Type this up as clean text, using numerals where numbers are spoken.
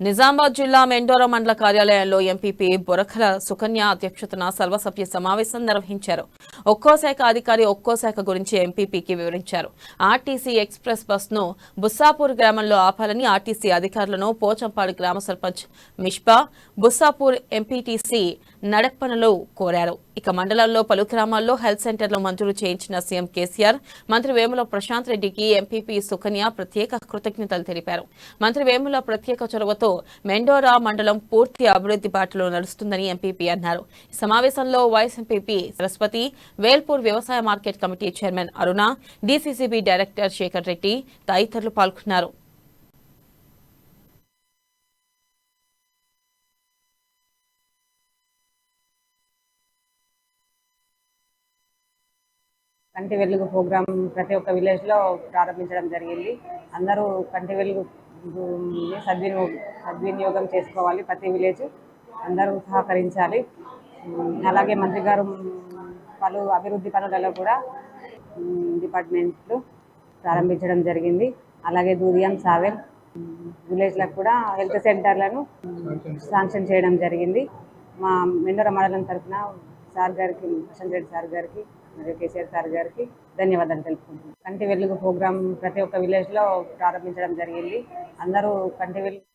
నిజామాబాద్ జిల్లా మెండోరా మండల కార్యాలయంలో ఎంపీపీ బొరకల సుకన్య అధ్యక్షతన సర్వసభ్య సమావేశం నిర్వహించారు. ఒక్కో శాఖ అధికారి ఒక్కో శాఖ గురించి ఎంపీపీకి వివరించారు. ఆర్టీసీ ఎక్స్ప్రెస్ బస్ను బుస్సాపూర్ గ్రామంలో ఆపాలని ఆర్టీసీ అధికారులను పోచంపాడు గ్రామ సర్పంచ్ మిష్బా, బుస్సాపూర్ ఎంపీటీసీ నడప్పనలు కోరారు. ఇక మండలంలో పలు గ్రామాల్లో హెల్త్ సెంటర్లు మంజూరు చేయించిన సీఎం కేసీఆర్ మంత్రి వేముల ప్రశాంత్ రెడ్డికి ఎంపీపీ సుకన్య ప్రత్యేక కృతజ్ఞతలు తెలిపారు. మంత్రి వేముల ప్రత్యేక చొరవతో మెండోరా మండలం పూర్తి అభివృద్ధి బాటలో నడుస్తుందని ఎంపీపీ అన్నారు. ఈ సమావేశంలో వైస్ ఎంపీపీ సరస్వతి, వేల్పూర్ వ్యవసాయ మార్కెట్ కమిటీ చైర్మన్ అరుణ, డీసీసీబీ డైరెక్టర్ శేఖర్ రెడ్డి తదితరులు పాల్గొన్నారు. కంటి వెలుగు ప్రోగ్రాం ప్రతి ఒక్క విలేజ్లో ప్రారంభించడం జరిగింది. అందరూ కంటి వెలుగు సద్వినియోగం చేసుకోవాలి. ప్రతి విలేజ్ అందరూ సహకరించాలి. అలాగే మంత్రి గారు పలు అభివృద్ధి పనులలో కూడా డిపార్ట్మెంట్లు ప్రారంభించడం జరిగింది. అలాగే దూదియం సావెల్ విలేజ్లకు కూడా హెల్త్ సెంటర్లను శాంక్షన్ చేయడం జరిగింది. మా మెండోరా మండలం తరఫున సార్ గారికి, ప్రశాంత్ రెడ్డి సార్ గారికి మరియు కేసీఆర్ సార్ గారికి ధన్యవాదాలు తెలుపుకుంటున్నాను. కంటి వెలుగు ప్రోగ్రాం ప్రతి ఒక్క విలేజ్లో ప్రారంభించడం జరిగింది. అందరూ కంటి వెలుగు